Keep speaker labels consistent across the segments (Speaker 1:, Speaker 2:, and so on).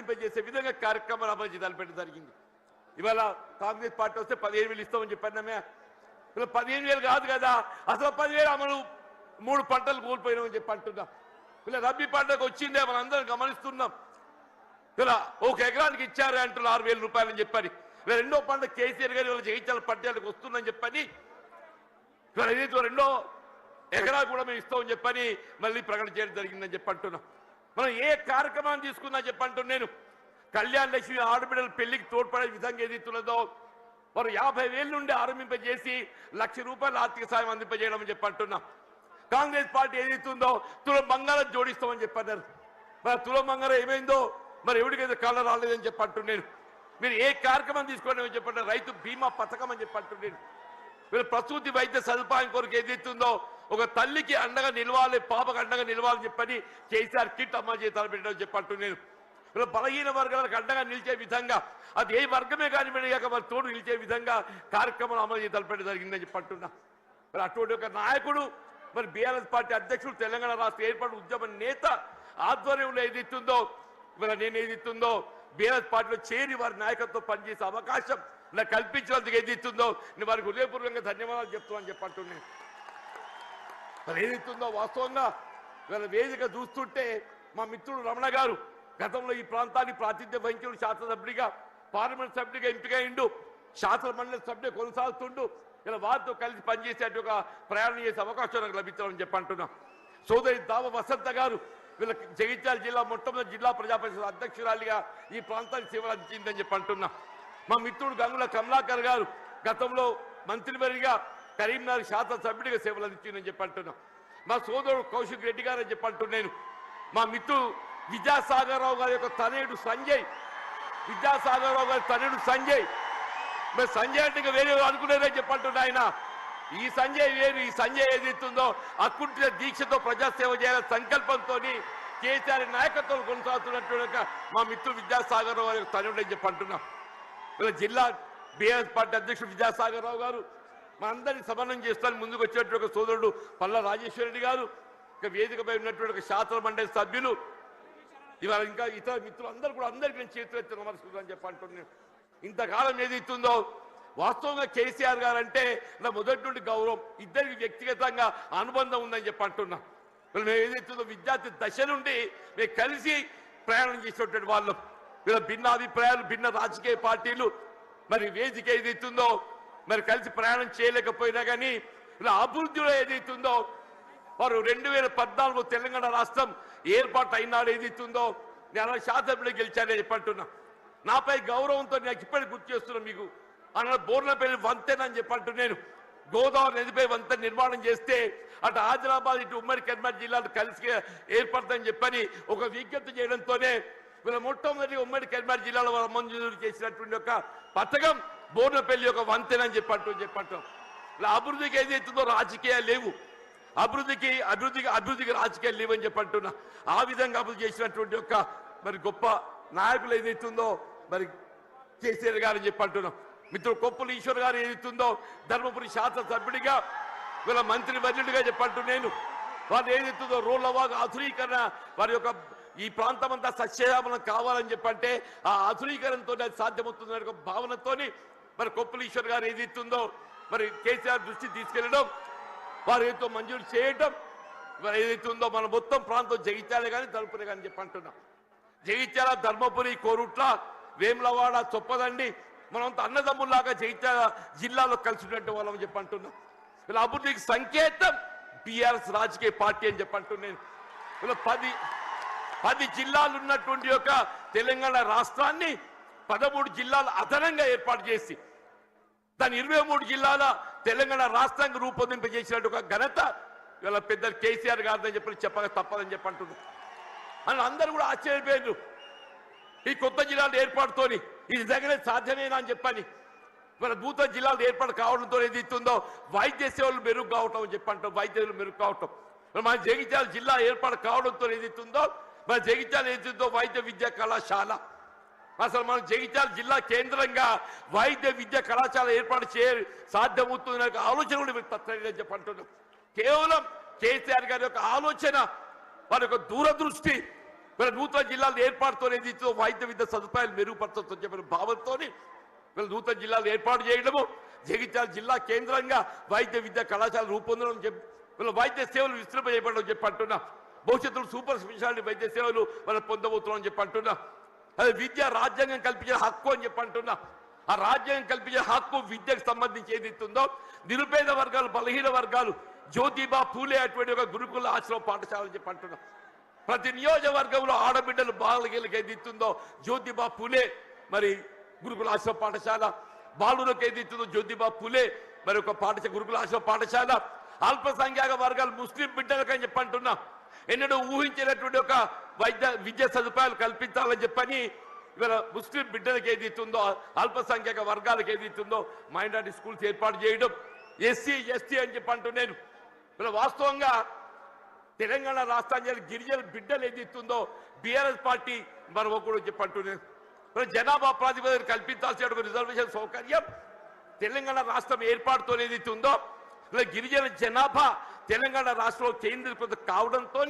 Speaker 1: వర్తింపజేసే విధంగా కార్యక్రమాలు అమలు చేయాలని జరిగింది. ఇవాళ కాంగ్రెస్ పార్టీ వస్తే 15,000 ఇస్తామని చెప్పామే. ఇలా 15,000 కాదు కదా, అసలు 10,000 అమలు 3 పంటలు కోల్పోయినామని చెప్పి అంటున్నాం. ఇలా రబీ పంటకు వచ్చిందే మనం అందరం గమనిస్తున్నాం. ఇలా ఒక ఎకరానికి ఇచ్చారు అంటున్నారు 6,000 రూపాయలు అని చెప్పని. ఇలా రెండో పంట కేసీఆర్ గారు ఇలా జయించాల పట్టణాలకు వస్తుందని చెప్పని ఇలా ఏదైతే రెండో ఎకరా కూడా మేము ఇస్తామని చెప్పని మళ్ళీ ప్రకటన చేయడం జరిగిందని చెప్పి అంటున్నాం. మనం ఏ కార్యక్రమాన్ని తీసుకున్నా చెప్పంటున్నాను నేను. కళ్యాణ లక్ష్మి ఆడబిడ్డల పెళ్లికి తోడ్పడే విధంగా ఏదైతున్నదో వారు 50,000 నుండి ఆరంభింపజేసి 1,00,000 రూపాయల ఆర్థిక సాయం అందింపజేయడం అని చెప్పి అంటున్నాం. కాంగ్రెస్ పార్టీ ఏదైతుందో తులం బంగారం జోడిస్తామని చెప్పన్నారు. మరి తులం బంగారం ఏమైందో మరి ఎవరికైతే కాళ్ళ రాలేదని చెప్పి అంటున్నాను. మీరు ఏ కార్యక్రమం తీసుకోండి అని చెప్పండి. రైతు బీమా పథకం అని చెప్పి అంటున్నాను. మీరు ప్రసూతి వైద్య సదుపాయం కొరకు ఏదైతుందో ఒక తల్లికి అండగా నిలవాలి, పాపకు అండగా నిలవాలని చెప్పని కేసీఆర్ కిట్ అమలు చేయాలని పెట్టడం చెప్పి అంటున్నాను. ఇలా బలహీన వర్గాలకు అండగా నిలిచే విధంగా అది ఏ వర్గమే కానివ్వండి కాక మరి తోడు నిలిచే విధంగా కార్యక్రమాలు అమలు చేయాలని తలపెట్టడం జరిగిందని చెప్పి అంటున్నా. మరి అటువంటి ఒక నాయకుడు మరి బీఆర్ఎస్ పార్టీ అధ్యక్షుడు తెలంగాణ రాష్ట్ర ఏర్పాటు ఉద్యమ నేత ఆధ్వర్యంలో ఏదైతుందో ఇవాళ నేను ఏదైతుందో బీఆర్ఎస్ పార్టీలో చేరి వారి నాయకత్వం పనిచేసే అవకాశం నాకు కల్పించినందుకు ఏదైతుందో నేను వారికి హృదయపూర్వకంగా ధన్యవాదాలు చెప్తామని చెప్పి అంటున్నాను. మరి ఏదైతుందో వాస్తవంగా ఇవాళ వేదిక చూస్తుంటే మా మిత్రుడు రమణ గారు గతంలో ఈ ప్రాంతాన్ని ప్రాతినిధ్యం వహించిన శాసనసభ్యుడిగా పార్లమెంట్ సభ్యుడిగా ఎంపికైండు, శాసన మండలి సభ్యుడు కొనసాగుతుండు. ఇలా వారితో కలిసి పనిచేసే ఒక ప్రయాణం చేసే అవకాశం నాకు లభించాలని చెప్పి అంటున్నాం. సోదరి దావ వసంత గారు వీళ్ళ జగిత్యాల జిల్లా మొట్టమొదటి జిల్లా ప్రజా పరిషత్ అధ్యక్షురాలిగా ఈ ప్రాంతానికి సేవలు అందించిందని చెప్పి అంటున్నాం. మా మిత్రుడు గంగుల కమలాకర్ గారు గతంలో మంత్రివర్గిగా కరీంనగర్ శాసనసభ్యుడిగా సేవలు అందించిందని చెప్పి అంటున్నాం. మా సోదరుడు కౌశిక్ రెడ్డి గారు అని చెప్పి అంటున్నాను. మా మిత్రుడు విద్యాసాగరరావు గారి యొక్క తనయుడు సంజయ్, విద్యాసాగరరావు గారి తనయుడు సంజయ్, మరి సంజయ్ అంటే వేరే అనుకునేదని చెప్పంటున్నా. ఆయన ఈ సంజయ్ వేరు, ఈ సంజయ్ ఏదైతుందో అకుంఠిత దీక్షతో ప్రజాసేవ చేయాలనే సంకల్పంతో కేసీఆర్ నాయకత్వం కొనసాగుతున్నట్టు మా మిత్రుడు విద్యాసాగరరావు గారి తనయుడు అని చెప్పంటున్నాం. ఇలా జిల్లా బీఆర్ఎస్ పార్టీ అధ్యక్షుడు విద్యాసాగరరావు గారు మా అందరినీ సమన్వయం చేస్తాను ముందుకు వచ్చేటువంటి ఒక సోదరుడు పల్లా రాజేశ్వరరెడ్డి గారు, ఇక వేదికపై ఉన్నటువంటి ఒక శాసన మండలి సభ్యులు, ఇవాళ ఇంకా ఇతర మిత్రులు అందరూ కూడా అందరికీ నేను చేతులు ఎత్తి నమస్కరిస్తానని చెప్పి అంటున్నాను. ఇంతకాలం ఏదైతుందో వాస్తవంగా కేసీఆర్ గారు అంటే నా మొదటి నుండి గౌరవం, ఇద్దరికి వ్యక్తిగతంగా అనుబంధం ఉందని చెప్పి అంటున్నా. మేము ఏదైతుందో విద్యార్థి దశ నుండి మేము కలిసి ప్రయాణం చేసినటువంటి వాళ్ళం. వీళ్ళ భిన్న అభిప్రాయాలు, భిన్న రాజకీయ పార్టీలు మరి వేదిక ఏదైతుందో మరి కలిసి ప్రయాణం చేయలేకపోయినా కానీ ఇలా అభివృద్ధిలో ఏదైతుందో వారు 2014 తెలంగాణ రాష్ట్రం ఏర్పాటు అయినాడు ఏదైతుందో నేను శాసనసభ్యులు గెలిచానని చెప్పంటున్నా. నాపై గౌరవంతో నాకు ఇప్పటికి గుర్తు చేస్తున్నా. మీకు అన్న బోర్లపల్లి వంతెనని చెప్పంటు నేను గోదావరి నదిపై వంతెన నిర్మాణం చేస్తే అటు ఆదిలాబాద్ ఇటు ఉమ్మడి కరీంనగర్ జిల్లాలు కలిసి ఏర్పడతాయని చెప్పని ఒక విజ్ఞప్తి చేయడంతోనే వీళ్ళ మొట్టమొదటి ఉమ్మడి కరీంనగర్ జిల్లాలో మంజూరు చేసినటువంటి ఒక పథకం బోర్లపల్లి ఒక వంతెన అని చెప్పంటాం. ఇలా అభివృద్ధికి ఏదైతుందో రాజకీయాలు లేవు, అభివృద్ధికి రాజకీయాలు లేవని చెప్పంటున్నా. ఆ విధంగా అభివృద్ధి చేసినటువంటి ఒక మరి గొప్ప నాయకులు ఏదైతుందో మరి కేసీఆర్ గారు అని చెప్పంటున్నాం. మిత్రుడు కొప్పుల ఈశ్వర్ గారు ఏదైతుందో ధర్మపురి శాసనసభ్యుడిగా వీళ్ళ మంత్రి వర్యుడిగా చెప్పంటూ నేను వారు ఏదైతుందో రోడ్ల ఆధునీకరణ వారి యొక్క ఈ ప్రాంతం అంతా సస్యశ్యామలం కావాలని చెప్పంటే ఆ ఆధునీకరణతో అది సాధ్యమవుతుందనే ఒక భావనతో మరి కొప్పుల ఈశ్వర్ గారు ఏదైతుందో మరి కేసీఆర్ దృష్టి తీసుకెళ్లడం, వారు ఏదో మంజూరు చేయటం, మరి ఏదైతే ఉందో మన మొత్తం ప్రాంతం జగిత్యాలే కానీ తలుపులే కానీ చెప్పంటున్నాం. జగిత్యాల, ధర్మపురి, కోరుట్ల, వేములవాడ, చొప్పదండి మనంతా అన్నదమ్ముల్లాగా జగిత్యాల జిల్లాలో కలిసినట్టు వాళ్ళని చెప్పంటున్నాం. ఇలా అభివృద్ధికి సంకేతం బీఆర్ఎస్ రాజకీయ పార్టీ అని చెప్పంటున్నాను. ఇలా 10 జిల్లాలు ఉన్నటువంటి యొక్క తెలంగాణ రాష్ట్రాన్ని 13 జిల్లాలు అదనంగా ఏర్పాటు చేసి దాని 23 జిల్లాల తెలంగాణ రాష్ట్రానికి రూపొందింపజేసినట్టు ఒక ఘనత ఇలా పెద్ద కేసీఆర్ గారిని చెప్పక తప్పదని చెప్పంటున్నారు. అని అందరూ కూడా ఆశ్చర్యపోయారు. ఈ కొత్త జిల్లాల ఏర్పాటుతోని ఇది దగ్గరే సాధ్యమేనా అని చెప్పని మన నూతన జిల్లాలు ఏర్పాటు కావడంతో ఏదైతుందో వైద్య సేవలు మెరుగు కావటం అని చెప్పంటాం. వైద్య సేవలు మెరుగు కావటం మన జగిత్యాల జిల్లా ఏర్పాటు కావడంతో ఏదైతుందో మన జగిత్యాల ఏదైతుందో వైద్య విద్యా కళాశాల అసలు మన జగిత్యాల జిల్లా కేంద్రంగా వైద్య విద్యా కళాశాల ఏర్పాటు సాధ్యమవుతుందనే ఆలోచన కూడా మీరు తప్పని చెప్పంటున్నాం. కేవలం కేసీఆర్ గారి యొక్క ఆలోచన వారి యొక్క దూరదృష్టి వీళ్ళ నూతన జిల్లాల ఏర్పాటుతో ఏదైతే వైద్య విద్య సదుపాయాలు మెరుగుపరచొచ్చని చెప్పిన భావంతో వీళ్ళ నూతన జిల్లాలు ఏర్పాటు చేయడము, జగిత్యాల జిల్లా కేంద్రంగా వైద్య విద్యా కళాశాల రూపొందడం చెప్పి వీళ్ళ వైద్య సేవలు విస్తృంపజేయబడడం చెప్పి అంటున్నా. భవిష్యత్తులో సూపర్ స్పెషాలిటీ వైద్య సేవలు మనం పొందబోతున్నాం అని చెప్పి అంటున్నా. అది విద్య రాజ్యాంగం కల్పించిన హక్కు అని చెప్పి అంటున్నా. ఆ రాజ్యాంగం కల్పించిన హక్కు విద్యకు సంబంధించి ఏదైతుందో నిరుపేద వర్గాలు, బలహీన వర్గాలు, జ్యోతిబా పూలే అటువంటి ఒక గురుకుల ఆశ్రమ పాఠశాల అని చెప్పి అంటున్నా. ప్రతి నియోజకవర్గంలో ఆడబిడ్డలు బాలకి ఏదైతుందో జ్యోతిబా పూలే మరి గురుకుల ఆశ్రమ పాఠశాల, బాలులకు ఏదైతుందో జ్యోతిబా పూలే మరి ఒక పాఠశాల గురుకుల ఆశ్రమ పాఠశాల, అల్పసంఖ్యాక వర్గాలు ముస్లిం బిడ్డలకు అని చెప్పి అంటున్నా. ఎన్నడూ ఊహించినటువంటి ఒక విద్యా సదుపాయాలు కల్పించాలని చెప్పని ఇవాళ ముస్లిం బిడ్డలకు ఏదైతుందో, అల్పసంఖ్యాక వర్గాలకు ఏదైతుందో మైనారిటీ స్కూల్స్ ఏర్పాటు చేయడం, ఎస్సీ ఎస్టీ అని చెప్పి అంటున్నాను. ఇలా వాస్తవంగా తెలంగాణ రాష్ట్రానికి గిరిజన బిడ్డలు ఏదైతుందో బీఆర్ఎస్ పార్టీ మరొక కూడా చెప్పి అంటున్నాను. జనాభా ప్రాతిపదికన కల్పించాల్సిన రిజర్వేషన్ సౌకర్యం తెలంగాణ రాష్ట్రం ఏర్పాటుతో ఏదైతుందో ఇలా గిరిజన జనాభా తెలంగాణ రాష్ట్రంలో కేంద్రీకృత కావడంతో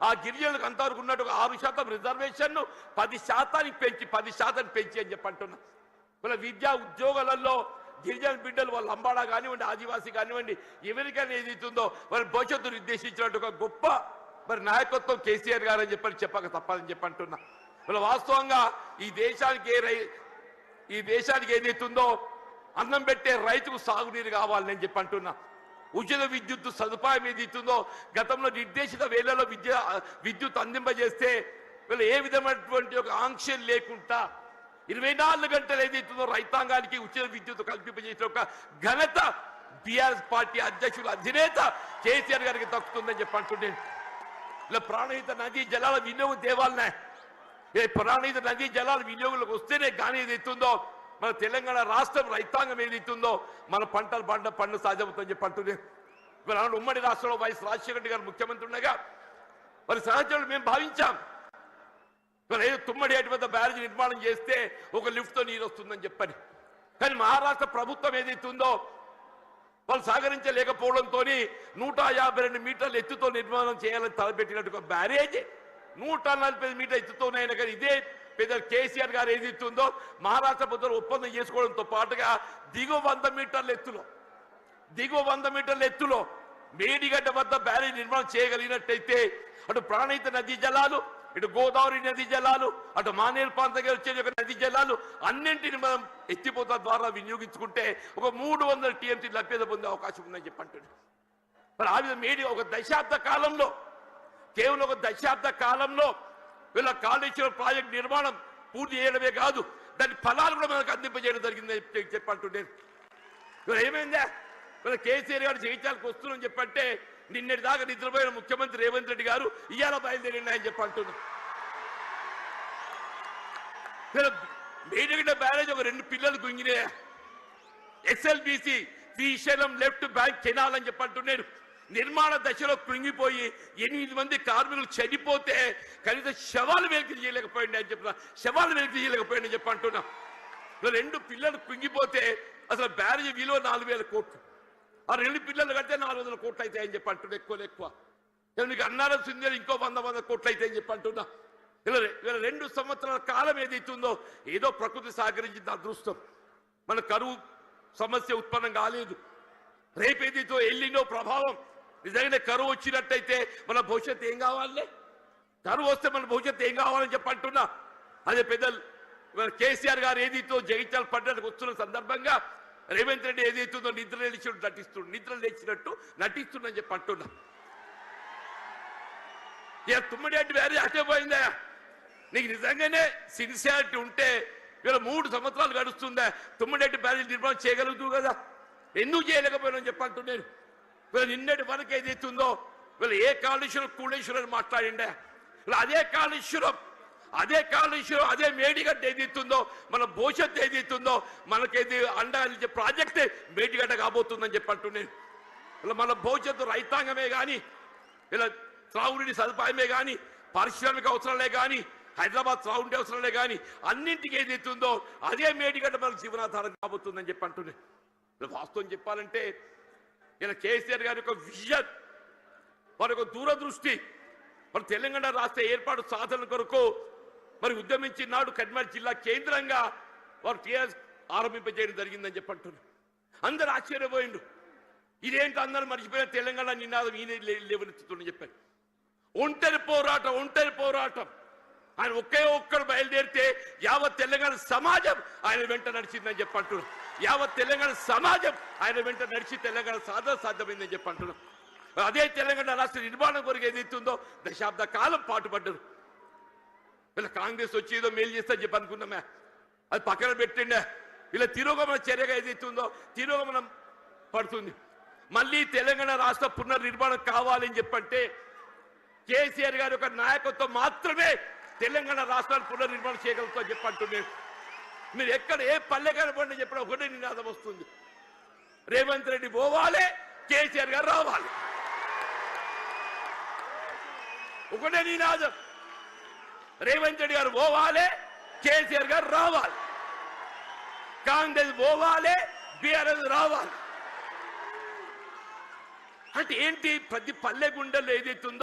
Speaker 1: ఆ గిరిజనులకు అంతవరకు ఉన్నట్టు 6% రిజర్వేషన్ 10% పెంచి అని చెప్పంటున్నా. ఇలా విద్యా ఉద్యోగాలలో గిరిజన బిడ్డలు వాళ్ళ అంబాడా కానివ్వండి, ఆదివాసీ కానివ్వండి, ఎవరికైనా ఏదైతుందో వాళ్ళ భవిష్యత్తు నిర్దేశించినట్టు ఒక గొప్ప మరి నాయకత్వం కేసీఆర్ గారు అని చెప్పక తప్పదని చెప్పంటున్నా. ఇలా వాస్తవంగా ఈ దేశానికి ఏదైతుందో అన్నం పెట్టే రైతుకు సాగునీరు కావాలని చెప్పంటున్నా. ఉచిత విద్యుత్ సదుపాయం ఏదైతుందో గతంలో నిర్దేశిత వేళలో విద్యుత్ అందింపజేస్తే వీళ్ళు ఏ విధమైనటువంటి ఒక ఆంక్షలు లేకుండా 24 గంటలు ఏదైతుందో రైతాంగానికి ఉచిత విద్యుత్ కల్పింపజేసిన ఒక ఘనత బీఆర్ఎస్ పార్టీ అధ్యక్షులు అధినేత కేసీఆర్ గారికి దక్కుతుందని చెప్పంటున్నాను. ఇలా ప్రాణహిత నదీ జలాల వినియోగం తేవాలనే, ప్రాణహిత నదీ జలాల వినియోగంలోకి వస్తేనే కానీ ఏదైతుందో మన తెలంగాణ రాష్ట్రం రైతాంగం ఏదైతుందో మన పంటలు పండు సాధ్యమవుతుందని చెప్పి అంటున్నాను. ఇవాళ ఉమ్మడి రాష్ట్రంలో వైఎస్ రాజశేఖర రెడ్డి గారు ముఖ్యమంత్రి ఉండగా మరి సహచరులు మేము భావించాం తుమ్మడి ఏటి వద్ద బ్యారేజ్ నిర్మాణం చేస్తే ఒక లిఫ్ట్తో నీరు వస్తుందని చెప్పని. కానీ మహారాష్ట్ర ప్రభుత్వం ఏదైతుందో వాళ్ళు సహకరించలేకపోవడంతో 152 మీటర్ల ఎత్తుతో నిర్మాణం చేయాలని తలపెట్టినట్టు బ్యారేజ్ 145 మీటర్ల ఎత్తుతోనైనా కానీ ఇదే పెద్ద కేసీఆర్ గారు ఏదైతుందో మహారాష్ట్ర ప్రభుత్వం ఒప్పందం చేసుకోవడంతో పాటుగా దిగువ 100 మీటర్ల ఎత్తులో మేడిగడ్డ వద్ద బ్యారేజ్ నిర్మాణం చేయగలిగినట్టయితే అటు ప్రాణహిత నదీ జలాలు, ఇటు గోదావరి నదీ జలాలు, అటు మానేరు ప్రాంతంగా వచ్చే నదీ జలాలు అన్నింటిని మనం ఎత్తిపోత ద్వారా వినియోగించుకుంటే ఒక 300 TMC లభ్యత పొందే అవకాశం ఉందని చెప్పంటున్నాను. మరి ఆ విధంగా ఒక దశాబ్ద కాలంలో, కేవలం ఒక దశాబ్ద కాలంలో వీళ్ళ కాళేశ్వరం ప్రాజెక్ట్ నిర్మాణం పూర్తి చేయడమే కాదు దాని ఫలాలు కూడా మనకు అందింపజేయడం జరిగిందని చెప్పంటున్నాను. ఇవాళ ఏమైందా వీళ్ళ కేసీఆర్ గారు జయించాలకు వస్తున్నారని చెప్పంటే నిన్నటి దాకా నిద్రపోయిన ముఖ్యమంత్రి రేవంత్ రెడ్డి గారు ఇవాళ బయలుదేరిండి అని చెప్పంటున్నారు. మేడిగడ్డ బ్యారేజ్ ఒక 2 పిల్లలు గుంగినే SLBC Srisailam left bank canal అని చెప్పంటున్నాడు. నిర్మాణ దశలో కృంగిపోయి 8 మంది కార్మికులు చనిపోతే కనీసం శవాలు వెలికి చేయలేకపోయింది అని చెప్తున్నా. శవాలు వెలికి చేయలేకపోయింది అని చెప్పంటున్నా. 2 పిల్లలు కృంగిపోతే అసలు బ్యారేజ్ విలువ 4000 కోట్లు. ఆ 2 పిల్లలు కడితే 400 కోట్లు అవుతాయని చెప్పి అంటున్నా. ఎక్కువ మీకు అన్నారం సింధు ఇంకో 100 కోట్లు అవుతాయని చెప్పి అంటున్నా. ఇలా 2 సంవత్సరాల కాలం ఏదైతుందో ఏదో ప్రకృతి సహకరించింది అదృష్టం. మన కరువు సమస్య ఉత్పన్నం కాలేదు. రేపు ఏదైతే ఎల్లినో ప్రభావం నిజంగానే కరువు వచ్చినట్టయితే మన భవిష్యత్తు ఏం కావాలి? కరువు వస్తే మన భవిష్యత్తు ఏం కావాలని చెప్పి అంటున్నా. అదే పెద్దలు కేసీఆర్ గారు ఏదైతే జగిత్యాల పట్టణానికి వస్తున్న సందర్భంగా రేవంత్ రెడ్డి ఏదైతుందో నిద్ర లేచినట్టు నటిస్తుందని చెప్పి అంటున్నా. ఇక తుమ్మడి అంటే వేరే అటే పోయిందా? నీకు నిజంగానే సిన్సియారిటీ ఉంటే ఇవాళ 3 సంవత్సరాలు గడుస్తుందా తుమ్మడి బ్యారేజ్ నిర్మాణం చేయగలుగుతూ కదా? ఎందుకు చేయలేకపోయినా చెప్పంటున్నాను. వీళ్ళు నిన్నటి వరకు ఏదైతుందో వీళ్ళు ఏ కాళేశ్వరం కూళేశ్వరం మాట్లాడిండే అదే కాళేశ్వరం అదే మేడిగడ్డ ఏదైతుందో మన భవిష్యత్తు ఏదైతుందో మనకేది అండగా ప్రాజెక్టే మేడిగడ్డ కాబోతుందని చెప్పంటున్నాను. ఇలా మన భవిష్యత్తు రైతాంగమే కానీ ఇలా త్రాగునీటి సదుపాయమే కానీ పారిశ్రామిక అవసరాలే కానీ హైదరాబాద్ త్రాగునీటి అవసరాలే కానీ అన్నింటికి ఏదైతుందో అదే మేడిగడ్డ మనకు జీవనాధారం కాబోతుందని చెప్పంటున్నాను. వాస్తవం చెప్పాలంటే ఇలా కేసీఆర్ గారి యొక్క విజన్, వారి యొక్క దూరదృష్టి మరి తెలంగాణ రాష్ట్ర ఏర్పాటు సాధన కొరకు మరి ఉద్యమించిన నాడు కరీంనగర్ జిల్లా కేంద్రంగా వారు టీఆర్ఎస్ ఆరంభింపజేయడం జరిగిందని చెప్పి అంటున్నారు. అందరు ఆశ్చర్యపోయిండు. ఇదేంటి అందరూ మర్చిపోయిన తెలంగాణ నినాదం ఈయన లేవనెత్తుతుందని చెప్పారు. ఒంటరి పోరాటం ఆయన ఒక్కడు బయలుదేరితే యావత్ తెలంగాణ సమాజం ఆయన వెంట నడిచిందని చెప్పి అంటున్నారు. యావత్ తెలంగాణ సమాజం ఆయన వెంట నడిచి తెలంగాణ సాధ్యమైందని చెప్పి అంటున్నాం. అదే తెలంగాణ రాష్ట్ర నిర్మాణం కొరకు ఏదైతుందో దశాబ్ద కాలం పాటుపడ్డారు. వీళ్ళ కాంగ్రెస్ వచ్చి ఏదో మేలు చేస్తా చెప్పి అనుకున్నామే, అది పక్కన పెట్టిండే. వీళ్ళ తిరోగమన చర్యగా ఏదైతుందో తిరోగమనం పడుతుంది. మళ్ళీ తెలంగాణ రాష్ట్ర పునర్నిర్మాణం కావాలని చెప్పంటే కేసీఆర్ గారి యొక్క నాయకత్వం మాత్రమే తెలంగాణ రాష్ట్రాన్ని పునర్నిర్మాణం చేయగలుగుతా చెప్పంటున్నారు. మీరు ఎక్కడ ఏ పల్లె కనపడి చెప్పిన ఒకటే నినాదం వస్తుంది, రేవంత్ రెడ్డి పోవాలి, కేసీఆర్ గారు రావాలి. ఒకటే నినాదం, రేవంత్ రెడ్డి గారు పోవాలి, కేసీఆర్ గారు రావాలి. కాంగ్రెస్ పోవాలి, బీఆర్ఎస్ రావాలి. అంటే ఏంటి? ప్రతి పల్లె గుండెల్లో ఏదైతుందో